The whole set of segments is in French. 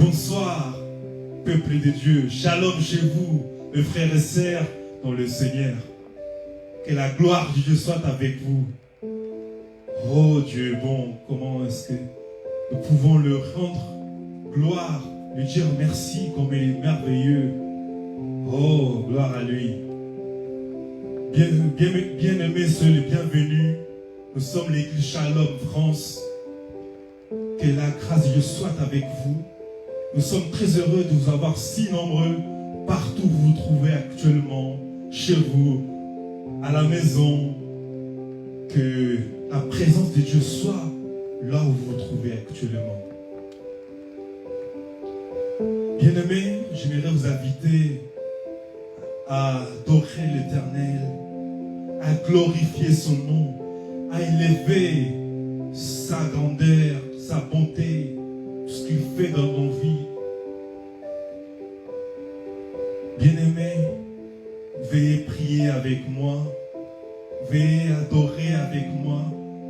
Bonsoir, peuple de Dieu. Shalom chez vous, mes frères et sœurs dans le Seigneur. Que la gloire de Dieu soit avec vous. Oh Dieu est bon, comment est-ce que nous pouvons le rendre gloire, lui dire merci comme il est merveilleux. Oh, gloire à lui. Bien-aimés, soyez les bienvenus. Nous sommes l'église Shalom France. Que la grâce de Dieu soit avec vous. Nous sommes très heureux de vous avoir si nombreux partout où vous vous trouvez actuellement, chez vous, à la maison. Que la présence de Dieu soit là où vous vous trouvez actuellement. Bien-aimés, j'aimerais vous inviter à adorer l'Éternel, à glorifier son nom, à élever sa grandeur, sa bonté, tout ce qu'il fait dans nos vies. Bien-aimés, veuillez prier avec moi, veuillez adorer avec moi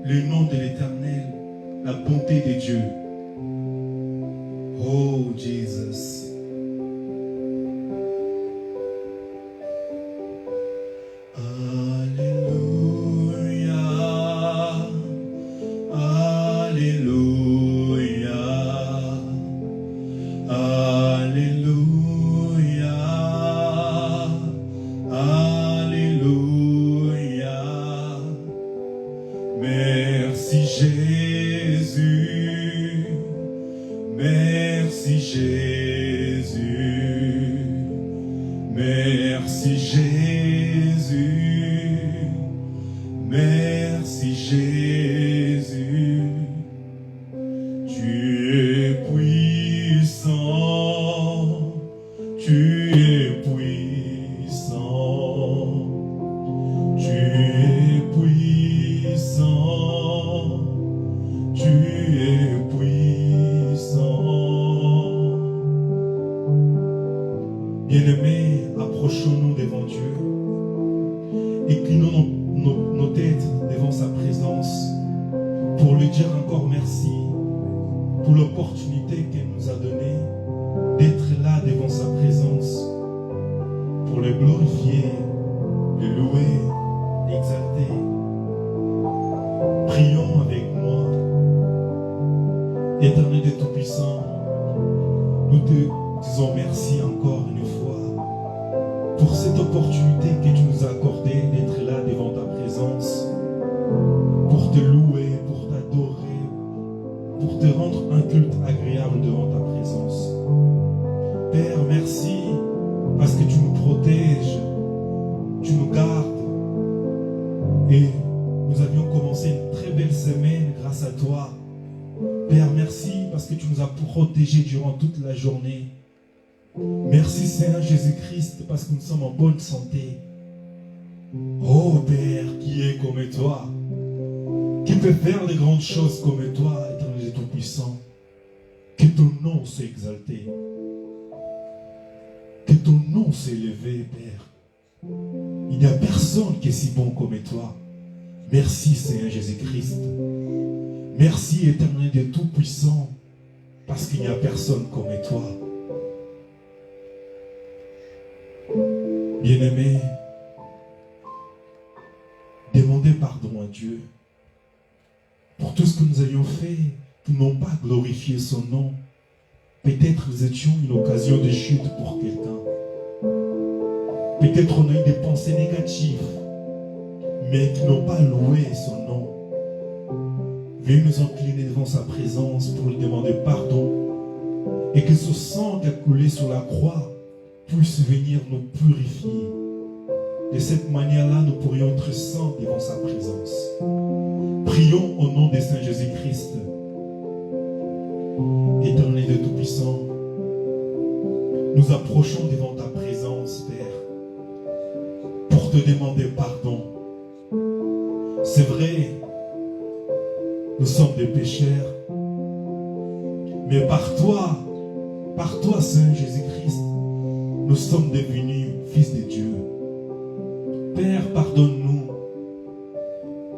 le nom de l'Éternel, la bonté de Dieu. Oh, Jesus. Bien-aimés, approchons-nous devant Dieu. Inclinons nos têtes devant sa présence pour lui dire encore merci pour l'opportunité qu'il nous a donnée d'être là devant sa présence pour le glorifier, le louer, l'exalter. Prions avec moi. Éternel de Tout-Puissant, nous te disons merci encore une fois pour cette opportunité que tu nous as accordée d'être là devant ta présence, pour te louer, pour t'adorer, pour te rendre un culte agréable devant ta présence. Père, merci parce que tu nous protèges, tu nous gardes. Et nous avions commencé une très belle semaine grâce à toi. Père, merci parce que tu nous as protégés durant toute la journée. Merci Seigneur Jésus-Christ parce que nous sommes en bonne santé. Oh Père, qui est comme toi? Qui peut faire de grandes choses comme toi, Éternel Tout-Puissant? Que ton nom soit exalté. Que ton nom soit élevé, Père. Il n'y a personne qui est si bon comme toi. Merci Seigneur Jésus-Christ. Merci Éternel de Tout-Puissant, parce qu'il n'y a personne comme toi. Bien-aimés, demandez pardon à Dieu pour tout ce que nous avions fait, pour non pas glorifier son nom. Peut-être nous étions une occasion de chute pour quelqu'un. Peut-être on a eu des pensées négatives, mais qui n'ont pas loué son nom. Veuillez nous incliner devant sa présence pour lui demander pardon et que ce sang qui a coulé sur la croix puisse venir nous purifier. De cette manière-là, nous pourrions être saints devant sa présence. Prions au nom de Saint Jésus-Christ. Éternel de Tout-Puissant, nous approchons devant ta présence, Père, pour te demander pardon. C'est vrai, nous sommes des pécheurs, mais par toi, Saint Jésus-Christ, nous sommes devenus fils de Dieu. Père, pardonne-nous.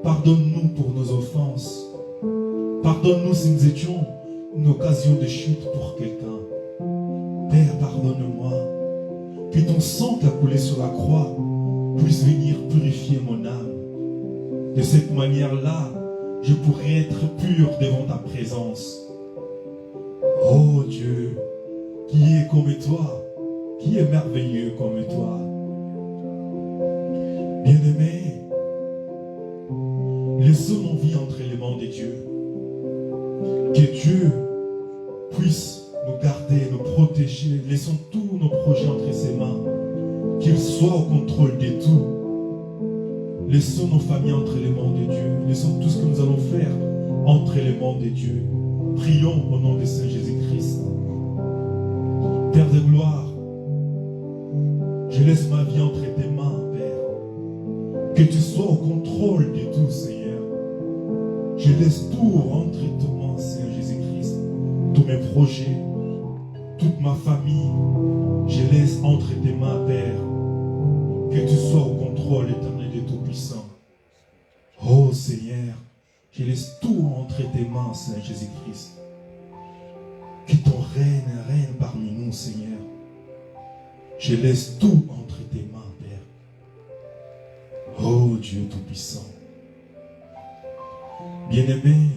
Pardonne-nous pour nos offenses. Pardonne-nous si nous étions une occasion de chute pour quelqu'un. pardonne-moi. Que ton sang qui a coulé sur la croix puisse venir purifier mon âme. De cette manière-là, je pourrai être pur devant ta présence. Oh Dieu, qui est comme toi, qui est merveilleux comme toi. Bien-aimés, laissons nos vies entre les mains de Dieu. Que Dieu puisse nous garder, nous protéger. Laissons tous nos projets entre ses mains. Qu'il soit au contrôle de tout. Laissons nos familles entre les mains de Dieu. Laissons tout ce que nous allons faire entre les mains de Dieu. Prions au nom de Saint Jésus-Christ. Père de gloire, je laisse ma vie entre tes mains, Père. Que tu sois au contrôle de tout, Seigneur. Je laisse tout entre tes mains, Seigneur Jésus-Christ. Tous mes projets, toute ma famille, je laisse entre tes mains, Père. Que tu sois au contrôle éternel de Tout-Puissant. Oh Seigneur, je laisse tout entre tes mains, Seigneur Jésus-Christ. Que ton règne parmi nous, Seigneur. Je laisse tout entre tes mains, Père. Oh Dieu Tout-Puissant. Bien-aimés,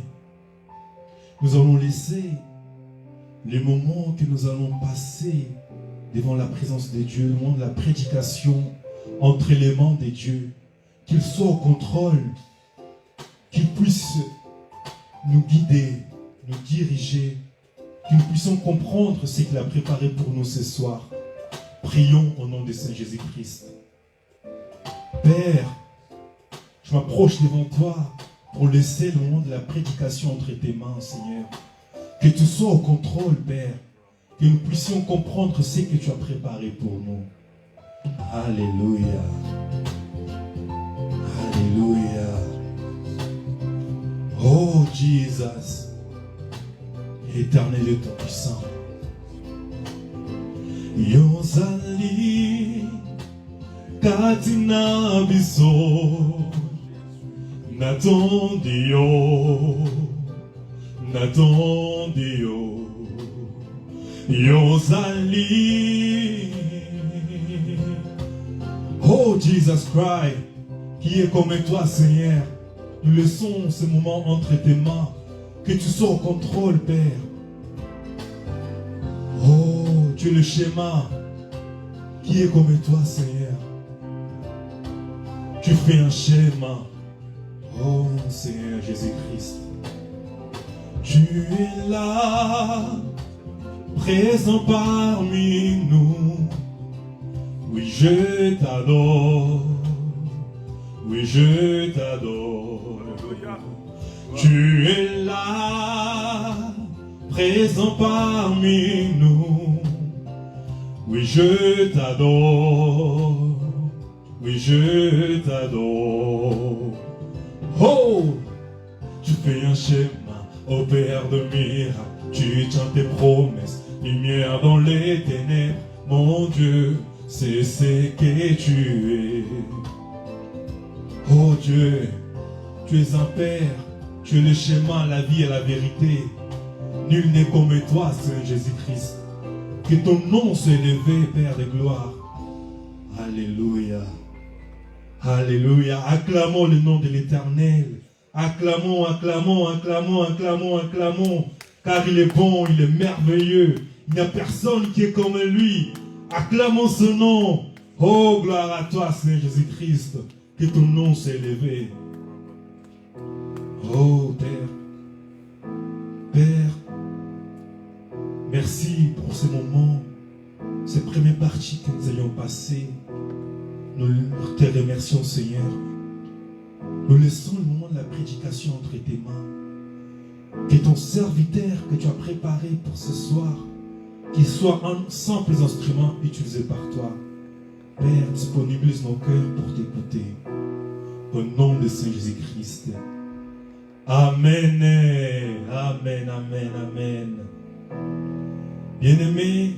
nous allons laisser les moments que nous allons passer devant la présence de Dieu, le moment de la prédication, entre les mains de Dieu, qu'il soit au contrôle, qu'il puisse nous guider, nous diriger, que nous puissions comprendre ce qu'il a préparé pour nous ce soir. Prions au nom de Saint Jésus-Christ. Père, je m'approche devant toi pour laisser le moment de la prédication entre tes mains, Seigneur. Que tu sois au contrôle, Père, que nous puissions comprendre ce que tu as préparé pour nous. Alléluia. Alléluia. Oh Jesus, éternel et tout-puissant. Yozali katina biso natondio Yozali. Oh Jesus Christ, qui est comme toi, Seigneur. Nous laissons ce moment entre tes mains. Que tu sois au contrôle, Père. Oh, tu es le schéma qui est comme toi, Seigneur. Tu fais un schéma. Oh, Seigneur Jésus-Christ. Tu es là, présent parmi nous. Oui, je t'adore. Oui, je t'adore. Tu es là, présent parmi nous. Oui, je t'adore. Oui, je t'adore. Oh, tu fais un schéma, ô Père de miracles. Tu tiens tes promesses, lumière dans les ténèbres. Mon Dieu, c'est ce que tu es. Oh Dieu, tu es un Père, tu es le schéma, la vie et la vérité. Nul n'est comme toi, Seigneur Jésus-Christ. Que ton nom soit élevé, Père de gloire. Alléluia. Alléluia. Acclamons le nom de l'Éternel. Acclamons, acclamons, acclamons, acclamons, acclamons. Car il est bon, il est merveilleux. Il n'y a personne qui est comme lui. Acclamons ce nom. Oh, gloire à toi, Seigneur Jésus-Christ. Que ton nom soit élevé. Oh, Père. Père, merci pour ce moment, cette première partie que nous ayons passée. Nous te remercions, Seigneur. Nous laissons le moment de la prédication entre tes mains. Que ton serviteur que tu as préparé pour ce soir, qu'il soit un simple instrument utilisé par toi. Père, disponibilise nos cœurs pour t'écouter. Au nom de Saint Jésus-Christ. Amen. Amen, amen, amen. Bien-aimé,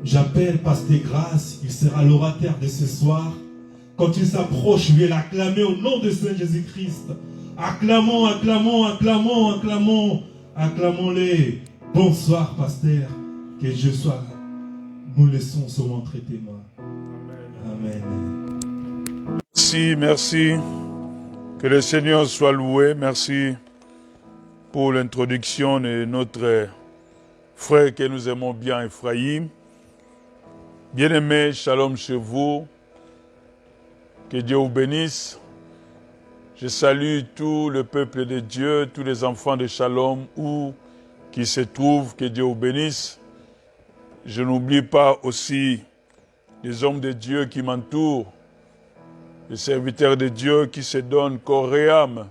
j'appelle Pasteur Grâce. Il sera l'orateur de ce soir. Quand il s'approche, je vais l'acclamer au nom de Saint Jésus-Christ. Acclamons, acclamons, acclamons, acclamons. Acclamons-les. Bonsoir, Pasteur. Que Dieu soit nous laissons seulement entre tes mains. Amen. Merci, merci. Que le Seigneur soit loué. Merci pour l'introduction de notre frère que nous aimons bien, Ephraim. Bien-aimés, shalom chez vous. Que Dieu vous bénisse. Je salue tout le peuple de Dieu, tous les enfants de Shalom, où qui se trouvent. Que Dieu vous bénisse. Je n'oublie pas aussi les hommes de Dieu qui m'entourent, les serviteurs de Dieu qui se donnent corps et âme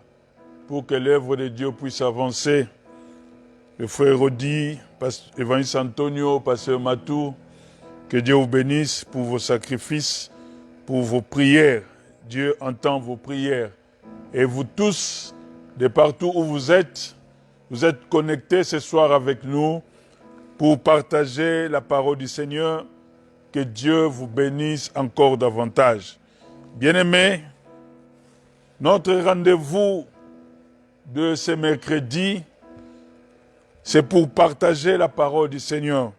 pour que l'œuvre de Dieu puisse avancer. Le frère Rodi, évangéliste Antonio, pasteur Matou, que Dieu vous bénisse pour vos sacrifices, pour vos prières. Dieu entend vos prières. Et vous tous, de partout où vous êtes connectés ce soir avec nous pour partager la parole du Seigneur. Que Dieu vous bénisse encore davantage. Bien-aimés, notre rendez-vous de ce mercredi, c'est pour partager la parole du Seigneur.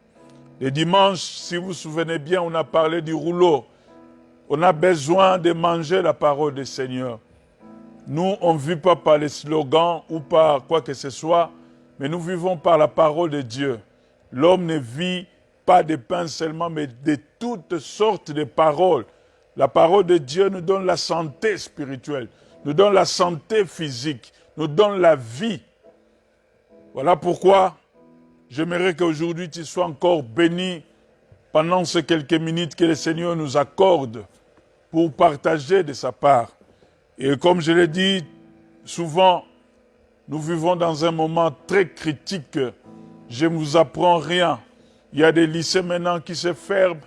Le dimanche, si vous vous souvenez bien, on a parlé du rouleau. On a besoin de manger la parole du Seigneur. Nous, on ne vit pas par les slogans ou par quoi que ce soit, mais nous vivons par la parole de Dieu. L'homme ne vit pas de pain seulement, mais de toutes sortes de paroles. La parole de Dieu nous donne la santé spirituelle, nous donne la santé physique, nous donne la vie. Voilà pourquoi j'aimerais qu'aujourd'hui tu sois encore béni pendant ces quelques minutes que le Seigneur nous accorde pour partager de sa part. Et comme je l'ai dit souvent, nous vivons dans un moment très critique. Je ne vous apprends rien. Il y a des lycées maintenant qui se ferment.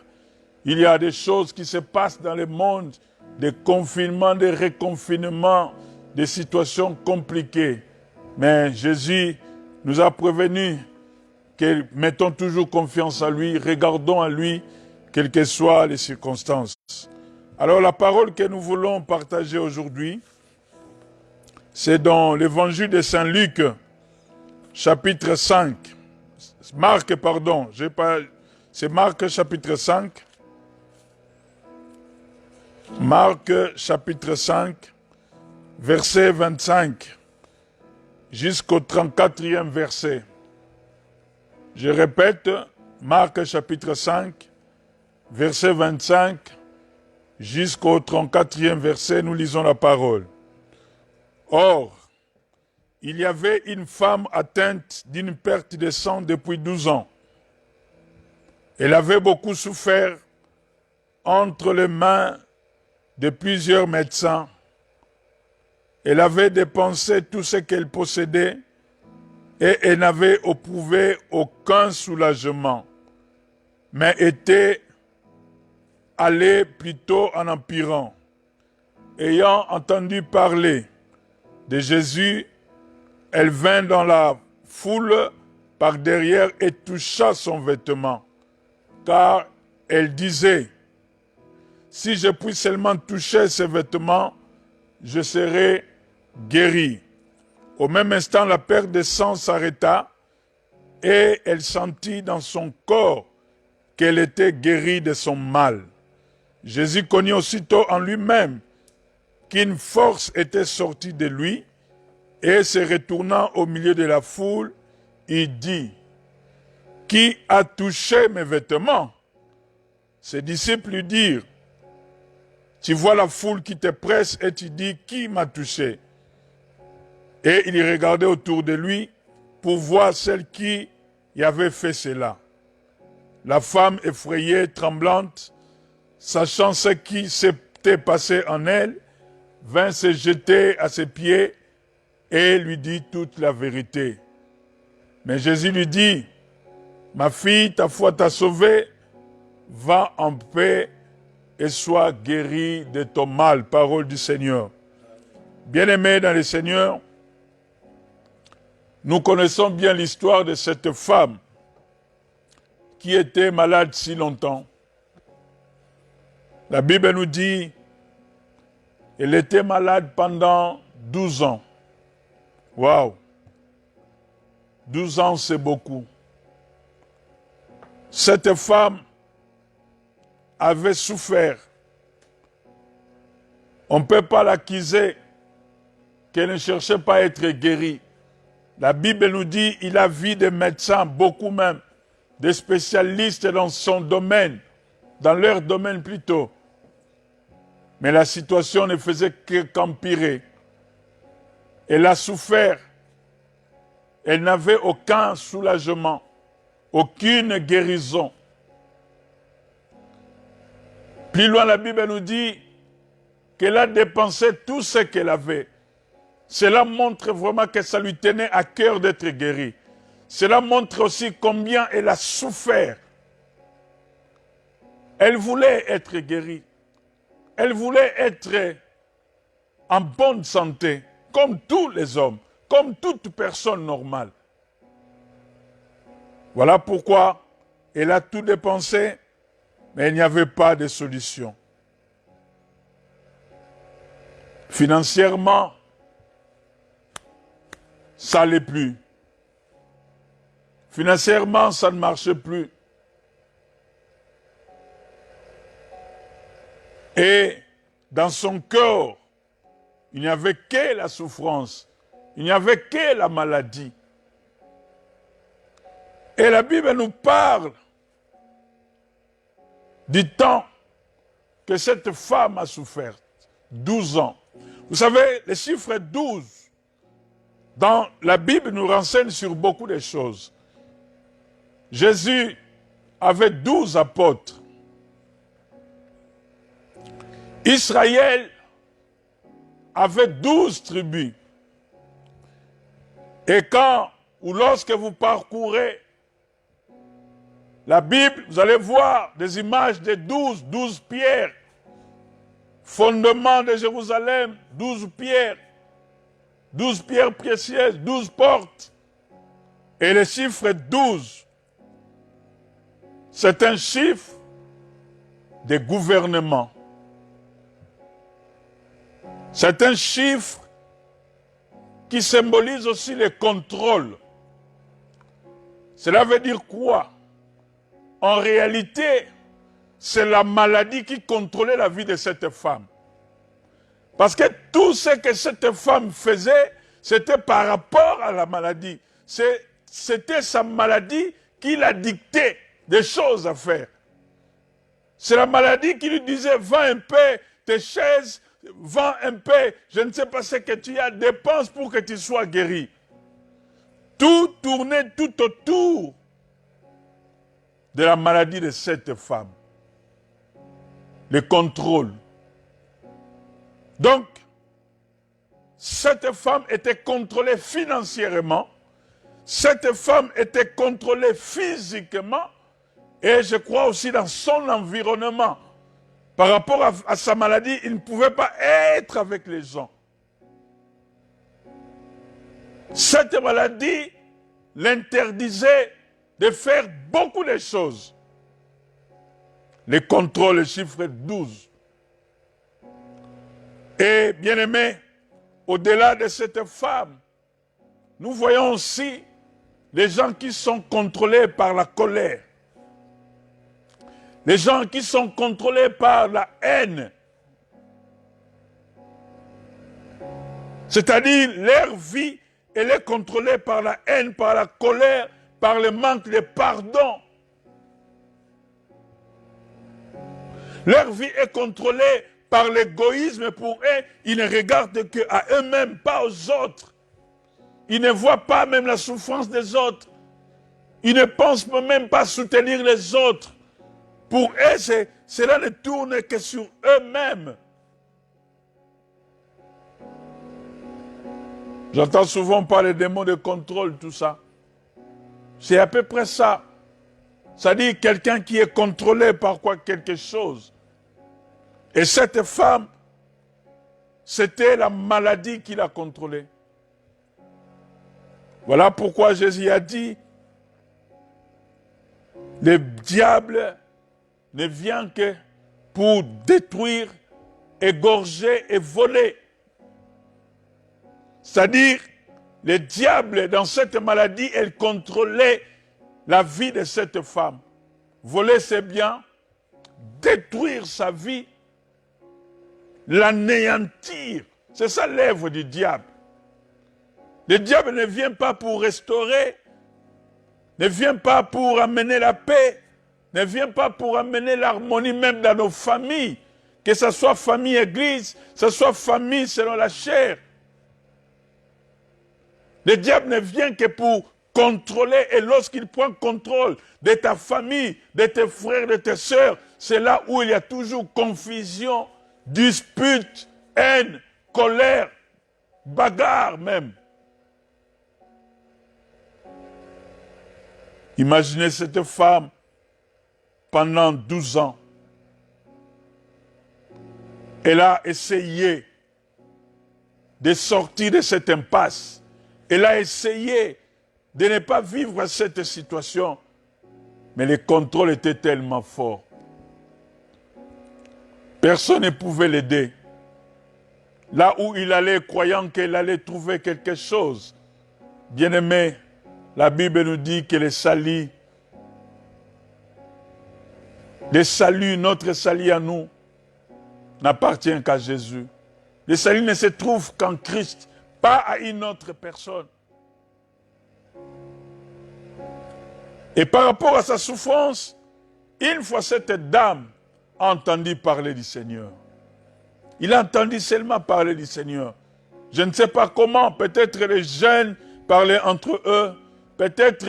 Il y a des choses qui se passent dans le monde, des confinements, des reconfinements, des situations compliquées. Mais Jésus nous a prévenus que mettons toujours confiance à lui, regardons à lui, quelles que soient les circonstances. Alors la parole que nous voulons partager aujourd'hui, c'est dans l'évangile de Saint Luc, chapitre 5. Marc, pardon, c'est Marc chapitre 5. Marc chapitre 5, verset 25, jusqu'au 34e verset. Je répète, Marc chapitre 5, verset 25, jusqu'au 34e verset, nous lisons la parole. Or, il y avait une femme atteinte d'une perte de sang depuis 12 ans. Elle avait beaucoup souffert entre les mains de plusieurs médecins. Elle avait dépensé tout ce qu'elle possédait et elle n'avait éprouvé aucun soulagement, mais était allée plutôt en empirant. Ayant entendu parler de Jésus, elle vint dans la foule par derrière et toucha son vêtement, car elle disait, « Si je puis seulement toucher ses vêtements, je serai guérie. » Au même instant, la perte de sang s'arrêta et elle sentit dans son corps qu'elle était guérie de son mal. Jésus connut aussitôt en lui-même qu'une force était sortie de lui et se retournant au milieu de la foule, il dit, « Qui a touché mes vêtements ?» Ses disciples lui dirent, « Tu vois la foule qui te presse et tu dis, « Qui m'a touché ?» Et il regardait autour de lui pour voir celle qui y avait fait cela. La femme effrayée, tremblante, sachant ce qui s'était passé en elle, vint se jeter à ses pieds et lui dit toute la vérité. Mais Jésus lui dit, « Ma fille, ta foi t'a sauvée, va en paix et sois guérie de ton mal. » Parole du Seigneur. Bien-aimés dans le Seigneur, nous connaissons bien l'histoire de cette femme qui était malade si longtemps. La Bible nous dit qu'elle était malade pendant 12 ans. Waouh! 12 ans, c'est beaucoup. Cette femme avait souffert. On ne peut pas l'accuser qu'elle ne cherchait pas à être guérie. La Bible nous dit qu'il a vu des médecins, beaucoup même, des spécialistes dans son domaine, dans leur domaine plutôt. Mais la situation ne faisait qu'empirer. Elle a souffert. Elle n'avait aucun soulagement, aucune guérison. Plus loin, la Bible nous dit qu'elle a dépensé tout ce qu'elle avait. Cela montre vraiment que ça lui tenait à cœur d'être guérie. Cela montre aussi combien elle a souffert. Elle voulait être guérie. Elle voulait être en bonne santé, comme tous les hommes, comme toute personne normale. Voilà pourquoi elle a tout dépensé, mais il n'y avait pas de solution. Financièrement, ça n'allait plus. Financièrement, ça ne marchait plus. Et dans son cœur, il n'y avait que la souffrance. Il n'y avait que la maladie. Et la Bible nous parle du temps que cette femme a souffert. 12 ans. Vous savez, le chiffre 12, dans la Bible, nous renseigne sur beaucoup de choses. Jésus avait 12 apôtres. Israël avait 12 tribus. Et quand ou lorsque vous parcourez la Bible, vous allez voir des images de 12 pierres. Fondement de Jérusalem, 12 pierres. 12 pierres précieuses, 12 portes. Et le chiffre 12, c'est un chiffre de gouvernement. C'est un chiffre qui symbolise aussi le contrôle. Cela veut dire quoi? En réalité, c'est la maladie qui contrôlait la vie de cette femme. Parce que tout ce que cette femme faisait, c'était par rapport à la maladie. C'était sa maladie qui l'a dicté des choses à faire. C'est la maladie qui lui disait, vends un peu tes chaises, vends un peu, je ne sais pas ce que tu as, dépense pour que tu sois guéri. Tout tournait tout autour de la maladie de cette femme. Le contrôle. Donc, cette femme était contrôlée financièrement, cette femme était contrôlée physiquement, et je crois aussi dans son environnement. Par rapport à sa maladie, il ne pouvait pas être avec les gens. Cette maladie l'interdisait de faire beaucoup de choses. Les contrôles, le chiffre 12. Et bien aimé, au-delà de cette femme, nous voyons aussi les gens qui sont contrôlés par la colère. Les gens qui sont contrôlés par la haine. C'est-à-dire, leur vie, elle est contrôlée par la haine, par la colère, par le manque de pardon. Leur vie est contrôlée par l'égoïsme. Pour eux, ils ne regardent qu'à eux-mêmes, pas aux autres. Ils ne voient pas même la souffrance des autres. Ils ne pensent même pas soutenir les autres. Pour eux, cela ne tourne que sur eux-mêmes. J'entends souvent parler des mots de contrôle, tout ça. C'est à peu près ça. C'est-à-dire quelqu'un qui est contrôlé par quelque chose. Et cette femme, c'était la maladie qui l'a contrôlée. Voilà pourquoi Jésus a dit, le diable ne vient que pour détruire, égorger et voler. C'est-à-dire, le diable, dans cette maladie, elle contrôlait la vie de cette femme. Voler ses biens, détruire sa vie, l'anéantir. C'est ça l'œuvre du diable. Le diable ne vient pas pour restaurer, ne vient pas pour amener la paix, ne vient pas pour amener l'harmonie même dans nos familles, que ce soit famille église, que ce soit famille selon la chair. Le diable ne vient que pour contrôler, et lorsqu'il prend contrôle de ta famille, de tes frères, de tes sœurs, c'est là où il y a toujours confusion, dispute, haine, colère, bagarre même. Imaginez cette femme pendant 12 ans. Elle a essayé de sortir de cette impasse. Elle a essayé de ne pas vivre cette situation. Mais le contrôle était tellement fort. Personne ne pouvait l'aider. Là où il allait, croyant qu'il allait trouver quelque chose. Bien-aimé, la Bible nous dit que le salut, notre salut à nous, n'appartient qu'à Jésus. Le salut ne se trouve qu'en Christ, pas à une autre personne. Et par rapport à sa souffrance, une fois cette dame a entendu parler du Seigneur. Il a entendu seulement parler du Seigneur. Je ne sais pas comment, peut-être les jeunes parlaient entre eux, peut-être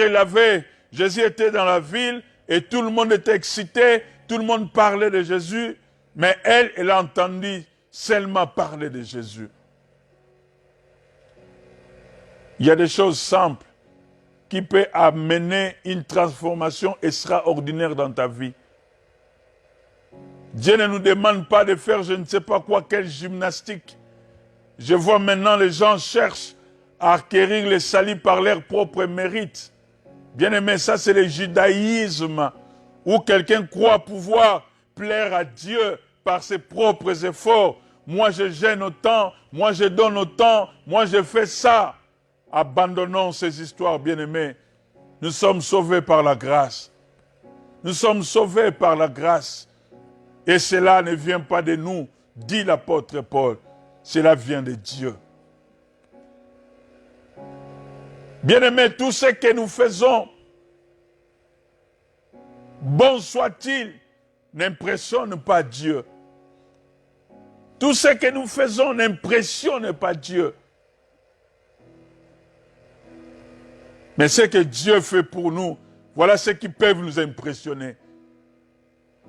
Jésus était dans la ville et tout le monde était excité, tout le monde parlait de Jésus, mais elle a entendu seulement parler de Jésus. Il y a des choses simples qui peuvent amener une transformation extraordinaire dans ta vie. Dieu ne nous demande pas de faire je ne sais pas quoi, quelle gymnastique. Je vois maintenant les gens cherchent à acquérir le salut par leur propre mérite. Bien aimé, ça c'est le judaïsme, où quelqu'un croit pouvoir plaire à Dieu par ses propres efforts. Moi je gêne autant, moi je donne autant, moi je fais ça. Abandonnons ces histoires, bien-aimés. Nous sommes sauvés par la grâce. Nous sommes sauvés par la grâce. Et cela ne vient pas de nous, dit l'apôtre Paul. Cela vient de Dieu. Bien-aimés, tout ce que nous faisons, bon soit-il, n'impressionne pas Dieu. Tout ce que nous faisons n'impressionne pas Dieu. Mais ce que Dieu fait pour nous, voilà ce qui peut nous impressionner.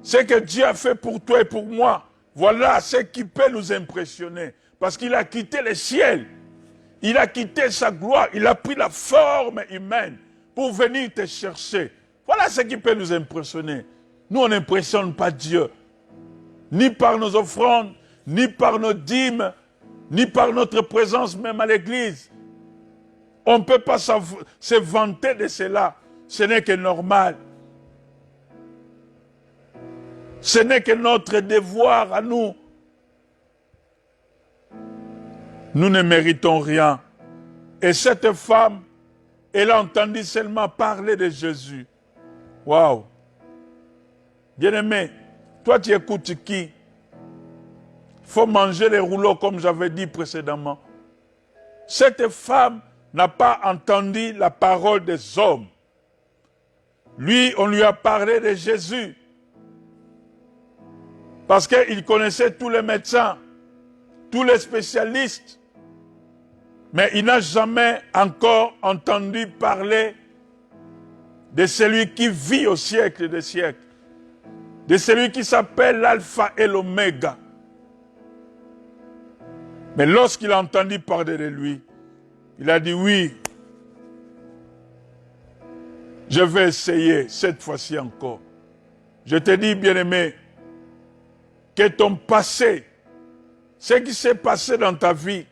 Ce que Dieu a fait pour toi et pour moi, voilà ce qui peut nous impressionner. Parce qu'il a quitté le ciel, il a quitté sa gloire, il a pris la forme humaine pour venir te chercher. Voilà ce qui peut nous impressionner. Nous, on n'impressionne pas Dieu, ni par nos offrandes, ni par nos dîmes, ni par notre présence même à l'église. On ne peut pas se vanter de cela. Ce n'est que normal. Ce n'est que notre devoir à nous. Nous ne méritons rien. Et cette femme, elle a entendu seulement parler de Jésus. Waouh! Bien-aimé, toi tu écoutes qui? Il faut manger les rouleaux comme j'avais dit précédemment. Cette femme n'a pas entendu la parole des hommes. Lui, on lui a parlé de Jésus. Parce qu'il connaissait tous les médecins, tous les spécialistes. Mais il n'a jamais encore entendu parler de celui qui vit au siècle des siècles. De celui qui s'appelle l'alpha et l'oméga. Mais lorsqu'il a entendu parler de lui, il a dit oui, je vais essayer cette fois-ci encore. Je te dis, bien-aimé, que ton passé, ce qui s'est passé dans ta vie,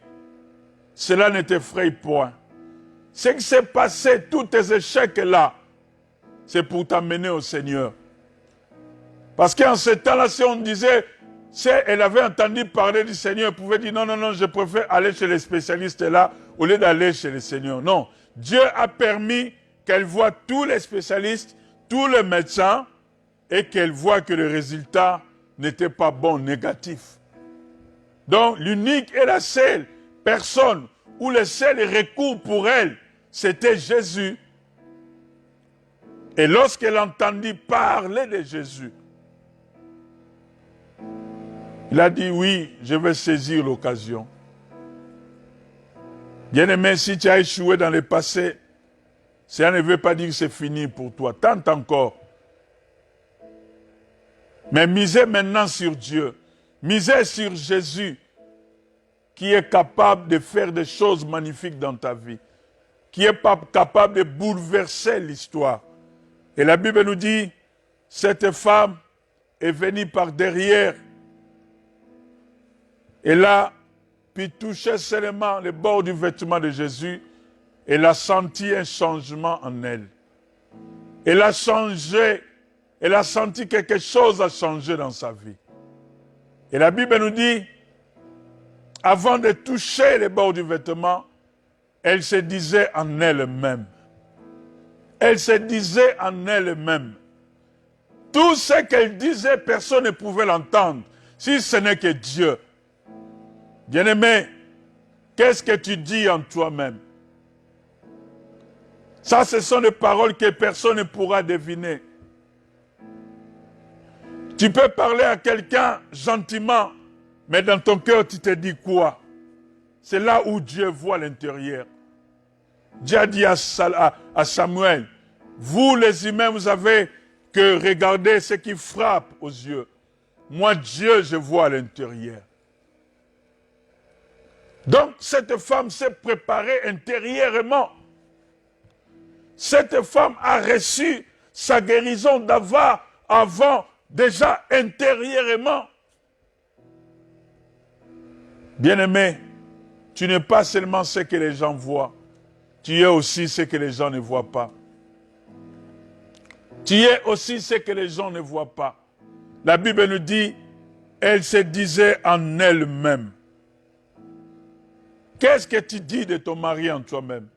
cela ne t'effraie point. Ce qui s'est passé, tous tes échecs là, c'est pour t'amener au Seigneur. Parce qu'en ce temps-là, si on disait, si elle avait entendu parler du Seigneur, elle pouvait dire non, non, non, je préfère aller chez les spécialistes là, au lieu d'aller chez le Seigneur. Non, Dieu a permis qu'elle voie tous les spécialistes, tous les médecins, et qu'elle voit que le résultat n'était pas bon, négatif. Donc l'unique et la seule personne où le seul recours pour elle, c'était Jésus. Et lorsqu'elle entendit parler de Jésus, il a dit oui, je vais saisir l'occasion. Bien-aimé, si tu as échoué dans le passé, ça ne veut pas dire que c'est fini pour toi. Tente encore. Mais misez maintenant sur Dieu. Misez sur Jésus, qui est capable de faire des choses magnifiques dans ta vie, qui est capable de bouleverser l'histoire. Et la Bible nous dit, cette femme est venue par derrière. Elle a pu toucher seulement le bord du vêtement de Jésus. Elle a senti un changement en elle. Elle a changé, elle a senti quelque chose a changé dans sa vie. Et la Bible nous dit, avant de toucher le bord du vêtement, elle se disait en elle-même. Elle se disait en elle-même. Tout ce qu'elle disait, personne ne pouvait l'entendre, si ce n'est que Dieu. Bien-aimé, qu'est-ce que tu dis en toi-même? Ça, ce sont des paroles que personne ne pourra deviner. Tu peux parler à quelqu'un gentiment, mais dans ton cœur, tu te dis quoi? C'est là où Dieu voit l'intérieur. Dieu a dit à Samuel, vous les humains, vous avez que regarder ce qui frappe aux yeux. Moi, Dieu, je vois à l'intérieur. Donc, cette femme s'est préparée intérieurement. Cette femme a reçu sa guérison avant, déjà intérieurement. Bien-aimé, tu n'es pas seulement ce que les gens voient, tu es aussi ce que les gens ne voient pas. Tu es aussi ce que les gens ne voient pas. La Bible nous dit, elle se disait en elle-même. Qu'est-ce que tu dis de ton mari en toi-même?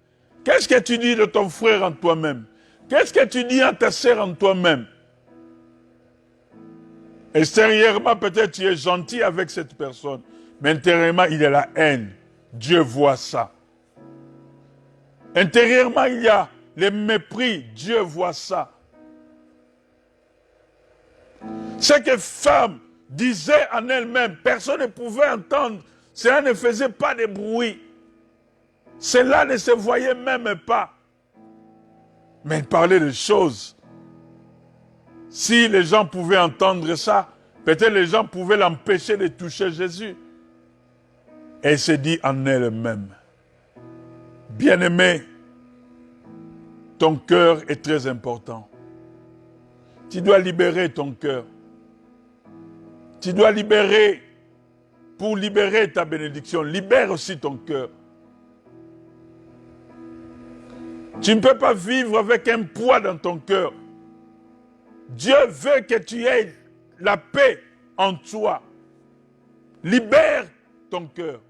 Qu'est-ce que tu dis de ton frère en toi-même? Qu'est-ce que tu dis à ta sœur en toi-même? Extérieurement, peut-être tu es gentil avec cette personne, mais intérieurement, il y a la haine. Dieu voit ça. Intérieurement, il y a le mépris. Dieu voit ça. Ce que femme disait en elle-même, personne ne pouvait entendre. Cela ne faisait pas de bruit. Cela ne se voyait même pas. Mais elle parlait de choses. Si les gens pouvaient entendre ça, peut-être les gens pouvaient l'empêcher de toucher Jésus. Elle se dit en elle-même, bien-aimé, ton cœur est très important. Tu dois libérer ton cœur. Tu dois libérer, pour libérer ta bénédiction, libère aussi ton cœur. Tu ne peux pas vivre avec un poids dans ton cœur. Dieu veut que tu aies la paix en toi. Libère ton cœur.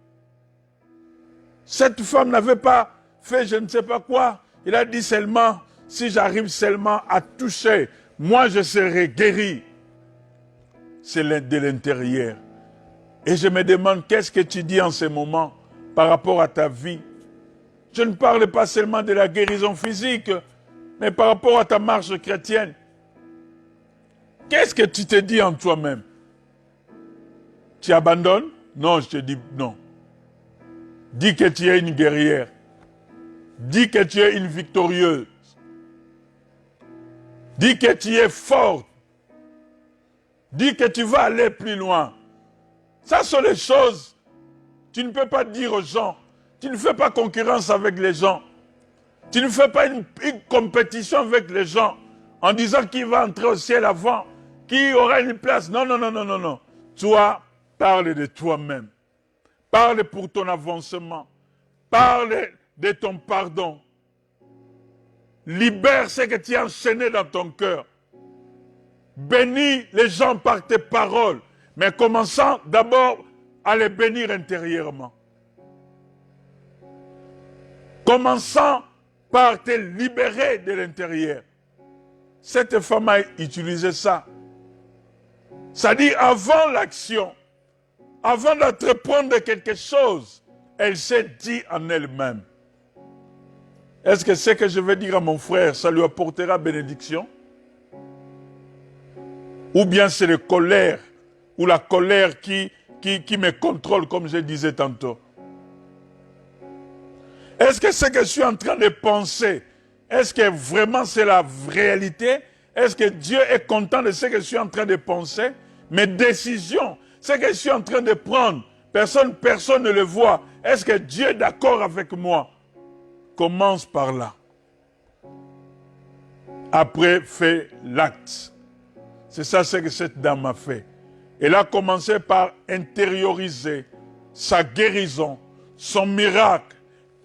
Cette femme n'avait pas fait je ne sais pas quoi. Il a dit seulement, si j'arrive seulement à toucher, moi je serai guéri. C'est de l'intérieur. Et je me demande, qu'est-ce que tu dis en ce moment par rapport à ta vie? Je ne parle pas seulement de la guérison physique, mais par rapport à ta marche chrétienne. Qu'est-ce que tu te dis en toi-même? Tu abandonnes? Non, je te dis non. Dis que tu es une guerrière. Dis que tu es une victorieuse. Dis que tu es forte. Dis que tu vas aller plus loin. Ça sont les choses. Tu ne peux pas dire aux gens. Tu ne fais pas concurrence avec les gens. Tu ne fais pas une compétition avec les gens en disant qui va entrer au ciel avant, qui aura une place. Non, non, non, non, non, non. Toi, parle de toi-même. Parle pour ton avancement. Parle de ton pardon. Libère ce que tu as enchaîné dans ton cœur. Bénis les gens par tes paroles, mais commençant d'abord à les bénir intérieurement. Commençant par te libérer de l'intérieur. cette femme a utilisé ça. C'est-à-dire, avant l'action, avant d'entreprendre quelque chose, elle s'est dit en elle-même, est-ce que ce que je vais dire à mon frère, ça lui apportera bénédiction? Ou bien c'est la colère, ou la colère qui me contrôle, comme je disais tantôt? Est-ce que ce que je suis en train de penser, est-ce que vraiment c'est la réalité? Est-ce que Dieu est content de ce que je suis en train de penser? Mes décisions, ce que je suis en train de prendre, personne ne le voit. Est-ce que Dieu est d'accord avec moi? Commence par là. Après, fais l'acte. C'est ça ce que cette dame a fait. Elle a commencé par intérioriser sa guérison, son miracle.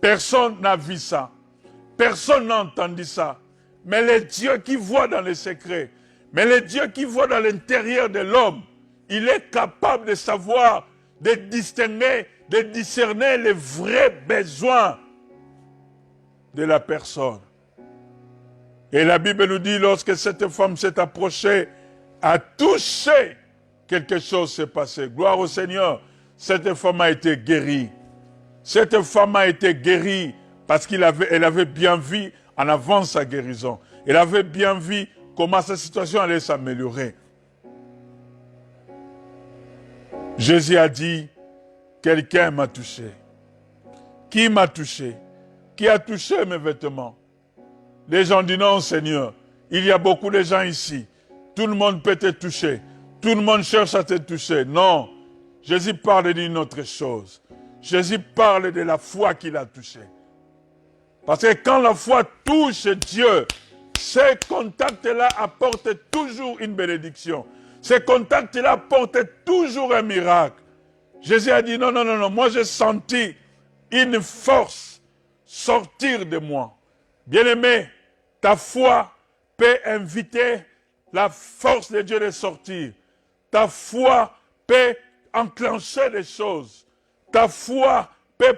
Personne n'a vu ça. Personne n'a entendu ça. Mais le Dieu qui voit dans les secrets, mais le Dieu qui voit dans l'intérieur de l'homme, il est capable de savoir, de distinguer, de discerner les vrais besoins de la personne. Et la Bible nous dit, lorsque cette femme s'est approchée, a touché, quelque chose s'est passé. Gloire au Seigneur, cette femme a été guérie. Cette femme a été guérie parce qu'elle avait bien vu en avant sa guérison. Elle avait bien vu comment sa situation allait s'améliorer. Jésus a dit, quelqu'un m'a touché. Qui m'a touché? Qui a touché mes vêtements? Les gens disent non, Seigneur, il y a beaucoup de gens ici. Tout le monde peut te toucher. Tout le monde cherche à te toucher. Non, Jésus parle d'une autre chose. Jésus parle de la foi qu'il a touchée. Parce que quand la foi touche Dieu, ce contact-là apporte toujours une bénédiction. Ce contact-là apporte toujours un miracle. Jésus a dit non, non, non, non, moi j'ai senti une force sortir de moi. Bien-aimé, ta foi peut inviter la force de Dieu de sortir. Ta foi peut enclencher des choses. Ta foi peut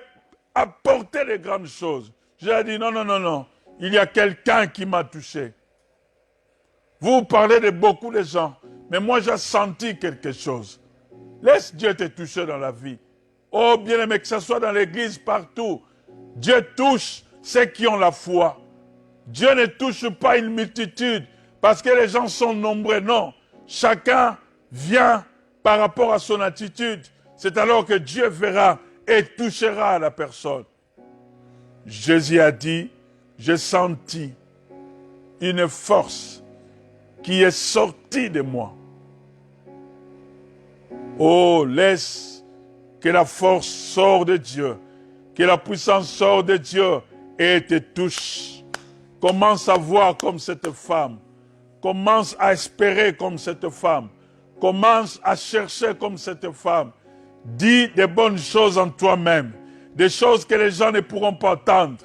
apporter de grandes choses. J'ai dit non, non, non, non. Il y a quelqu'un qui m'a touché. Vous parlez de beaucoup de gens, mais moi j'ai senti quelque chose. Laisse Dieu te toucher dans la vie. Oh bien-aimé, que ce soit dans l'église, partout. Dieu touche ceux qui ont la foi. Dieu ne touche pas une multitude parce que les gens sont nombreux. Non, chacun vient par rapport à son attitude. C'est alors que Dieu verra et touchera la personne. Jésus a dit, j'ai senti une force qui est sortie de moi. Oh, laisse que la force sorte de Dieu, que la puissance sorte de Dieu et te touche. Commence à voir comme cette femme. Commence à espérer comme cette femme. Commence à chercher comme cette femme. Dis des bonnes choses en toi-même. Des choses que les gens ne pourront pas entendre.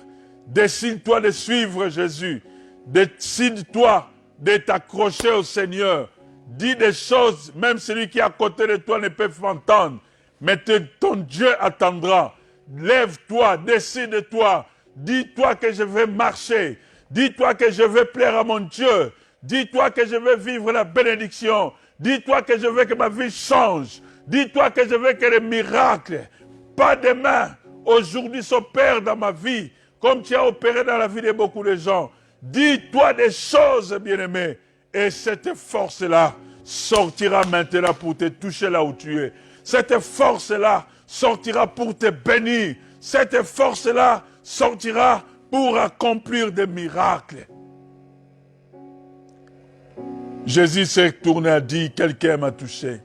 Décide-toi de suivre Jésus. Décide-toi de t'accrocher au Seigneur. Dis des choses, même celui qui est à côté de toi ne peut pas entendre. Mais ton Dieu attendra. Lève-toi, décide-toi. Dis-toi que je vais marcher. Dis-toi que je vais plaire à mon Dieu. Dis-toi que je vais vivre la bénédiction. Dis-toi que je veux que ma vie change. Dis-toi que je veux que les miracles, pas demain, aujourd'hui s'opèrent dans ma vie, comme tu as opéré dans la vie de beaucoup de gens. Dis-toi des choses, bien-aimé, et cette force-là sortira maintenant pour te toucher là où tu es. Cette force-là sortira pour te bénir. Cette force-là sortira pour accomplir des miracles. Jésus s'est tourné et dit, quelqu'un m'a touché.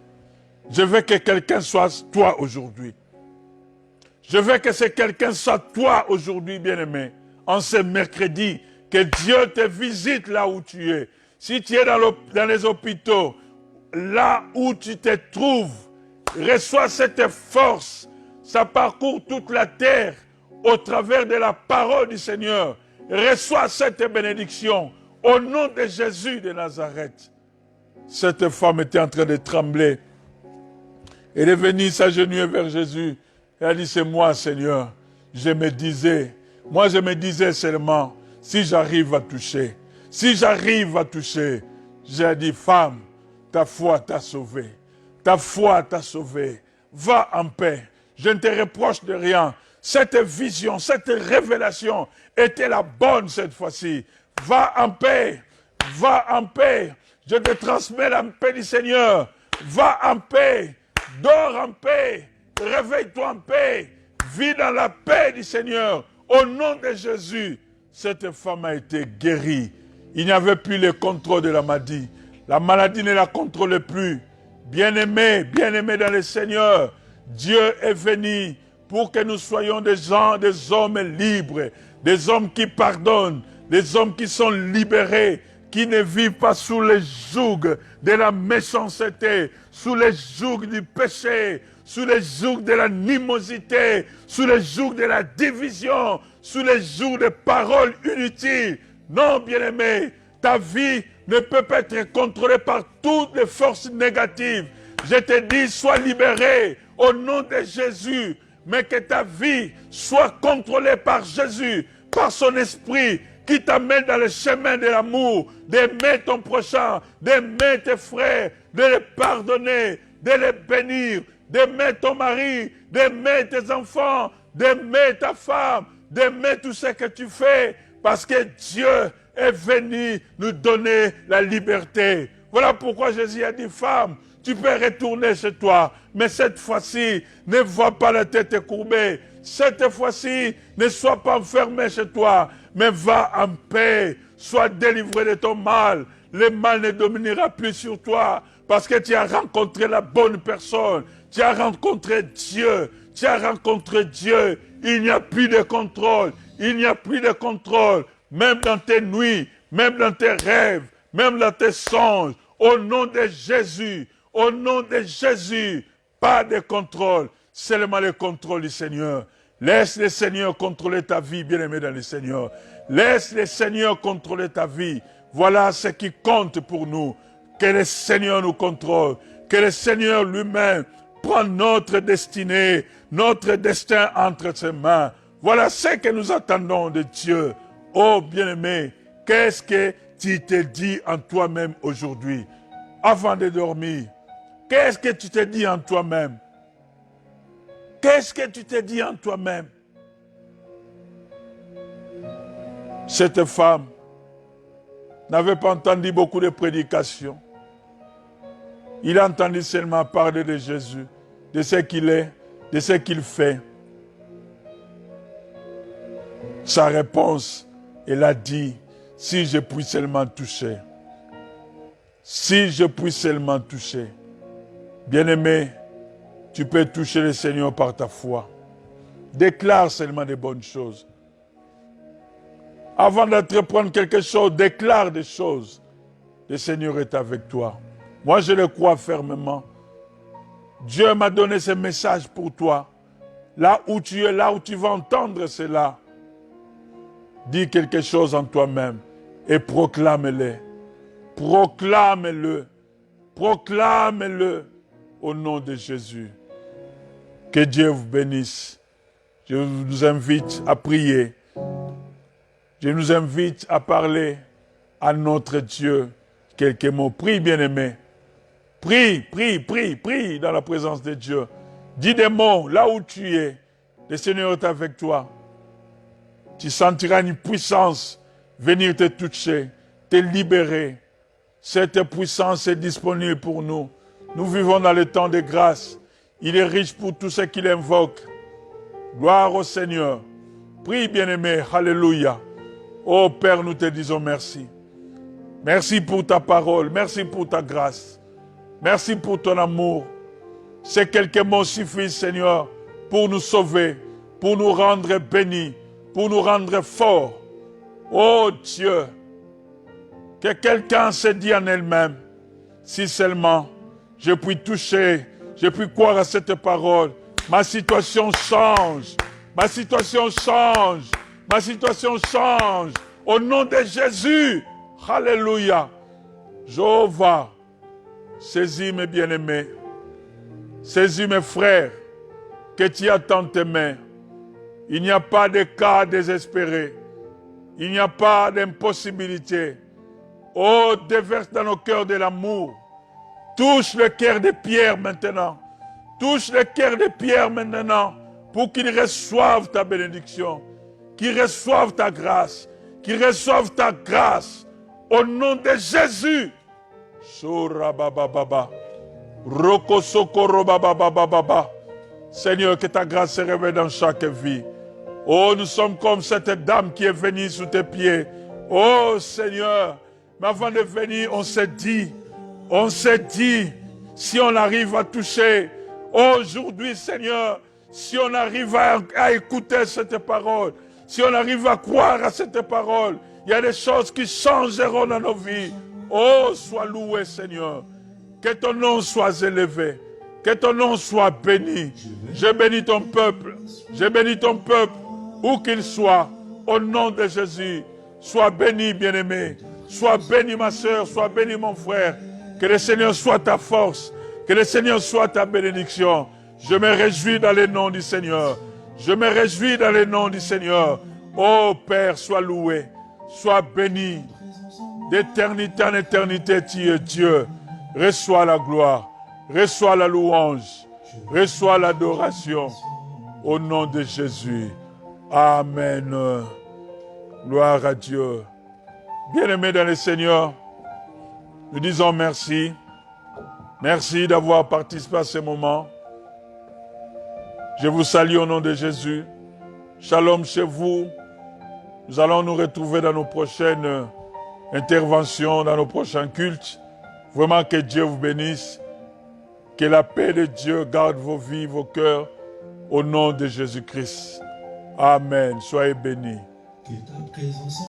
Je veux que quelqu'un soit toi aujourd'hui. Je veux que ce quelqu'un soit toi aujourd'hui, bien-aimé. En ce mercredi, que Dieu te visite là où tu es. Si tu es dans les hôpitaux, là où tu te trouves, reçois cette force. Ça parcourt toute la terre au travers de la parole du Seigneur. Reçois cette bénédiction au nom de Jésus de Nazareth. Cette femme était en train de trembler. Elle est venue s'agenouiller vers Jésus. Elle a dit, c'est moi, Seigneur. Moi je me disais seulement, si j'arrive à toucher, Si j'arrive à toucher, j'ai dit, femme, ta foi t'a sauvé. Ta foi t'a sauvé. Va en paix. Je ne te reproche de rien. Cette vision, cette révélation était la bonne cette fois-ci. Va en paix. Va en paix. Je te transmets la paix du Seigneur. Va en paix. Dors en paix. Réveille-toi en paix. Vis dans la paix du Seigneur. Au nom de Jésus, cette femme a été guérie. Il n'y avait plus le contrôle de la maladie. La maladie ne la contrôlait plus. Bien-aimés dans le Seigneur, Dieu est venu pour que nous soyons des gens, des hommes libres, des hommes qui pardonnent, des hommes qui sont libérés, qui ne vivent pas sous les jougs de la méchanceté, sous les jougs du péché, sous les jougs de l'animosité, sous les jougs de la division, sous les jougs de paroles inutiles. Non, bien-aimé, ta vie ne peut pas être contrôlée par toutes les forces négatives. Je te dis, sois libéré au nom de Jésus, mais que ta vie soit contrôlée par Jésus, par son esprit, qui t'amène dans le chemin de l'amour, d'aimer ton prochain, d'aimer tes frères, de les pardonner, de les bénir, d'aimer ton mari, d'aimer tes enfants, d'aimer ta femme, d'aimer tout ce que tu fais, parce que Dieu est venu nous donner la liberté. Voilà pourquoi Jésus a dit, femme, tu peux retourner chez toi, mais cette fois-ci, ne vois pas la tête courbée. Cette fois-ci, ne sois pas enfermé chez toi, mais va en paix, sois délivré de ton mal. Le mal ne dominera plus sur toi, parce que tu as rencontré la bonne personne, tu as rencontré Dieu, tu as rencontré Dieu. Il n'y a plus de contrôle, il n'y a plus de contrôle, même dans tes nuits, même dans tes rêves, même dans tes songes. Au nom de Jésus, au nom de Jésus, pas de contrôle, seulement le contrôle du Seigneur. Laisse le Seigneur contrôler ta vie, bien-aimé dans le Seigneur. Laisse le Seigneur contrôler ta vie. Voilà ce qui compte pour nous. Que le Seigneur nous contrôle. Que le Seigneur lui-même prenne notre destinée, notre destin entre ses mains. Voilà ce que nous attendons de Dieu. Oh bien-aimé, qu'est-ce que tu te dis en toi-même aujourd'hui, avant de dormir? Qu'est-ce que tu te dis en toi-même? Qu'est-ce que tu te dis en toi-même? Cette femme n'avait pas entendu beaucoup de prédications. Il a entendu seulement parler de Jésus, de ce qu'il est, de ce qu'il fait. Sa réponse, elle a dit, si je puis seulement toucher. Si je puis seulement toucher. Bien-aimé, tu peux toucher le Seigneur par ta foi. Déclare seulement des bonnes choses. Avant d'entreprendre quelque chose, déclare des choses. Le Seigneur est avec toi. Moi, je le crois fermement. Dieu m'a donné ce message pour toi. Là où tu es, là où tu vas entendre cela, dis quelque chose en toi-même et proclame-le. Proclame-le. Proclame-le au nom de Jésus. Que Dieu vous bénisse. Je vous invite à prier. Je nous invite à parler à notre Dieu quelques mots. Prie, bien-aimé. Prie, prie, prie, prie dans la présence de Dieu. Dis des mots là où tu es. Le Seigneur est avec toi. Tu sentiras une puissance venir te toucher, te libérer. Cette puissance est disponible pour nous. Nous vivons dans le temps de grâce. Il est riche pour tout ce qu'il invoque. Gloire au Seigneur. Prie, bien-aimé. Alléluia. Oh Père, nous te disons merci. Merci pour ta parole. Merci pour ta grâce. Merci pour ton amour. Ces quelques mots suffisent, Seigneur, pour nous sauver, pour nous rendre bénis, pour nous rendre forts. Oh Dieu, que quelqu'un se dise en elle-même, si seulement je puis toucher, je puis croire à cette parole, ma situation change, ma situation change, ma situation change. Au nom de Jésus, alléluia. Jéhovah, saisis mes bien-aimés, saisis mes frères, que tu as dans tes mains. Il n'y a pas de cas désespéré, il n'y a pas d'impossibilité. Oh, déverse dans nos cœurs de l'amour. Touche le cœur de Pierre maintenant. Touche le cœur de Pierre maintenant pour qu'il reçoive ta bénédiction, qu'il reçoive ta grâce, qu'il reçoive ta grâce. Au nom de Jésus. Seigneur, que ta grâce se révèle dans chaque vie. Oh, nous sommes comme cette dame qui est venue sous tes pieds. Oh Seigneur, mais avant de venir, on s'est dit, si on arrive à toucher, aujourd'hui Seigneur, si on arrive à écouter cette parole, si on arrive à croire à cette parole, il y a des choses qui changeront dans nos vies. Oh, sois loué Seigneur, que ton nom soit élevé, que ton nom soit béni. Je bénis ton peuple, où qu'il soit, au nom de Jésus. Sois béni, bien-aimé. Sois béni, ma soeur. Sois béni, mon frère. Que le Seigneur soit ta force. Que le Seigneur soit ta bénédiction. Je me réjouis dans le nom du Seigneur. Je me réjouis dans le nom du Seigneur. Oh Père, sois loué. Sois béni. D'éternité en éternité, tu es Dieu. Reçois la gloire. Reçois la louange. Reçois l'adoration. Au nom de Jésus. Amen. Gloire à Dieu. Bien-aimés dans le Seigneur, nous disons merci. Merci d'avoir participé à ce moment. Je vous salue au nom de Jésus. Shalom chez vous. Nous allons nous retrouver dans nos prochaines interventions, dans nos prochains cultes. Vraiment que Dieu vous bénisse. Que la paix de Dieu garde vos vies, vos cœurs, au nom de Jésus-Christ. Amen. Soyez bénis.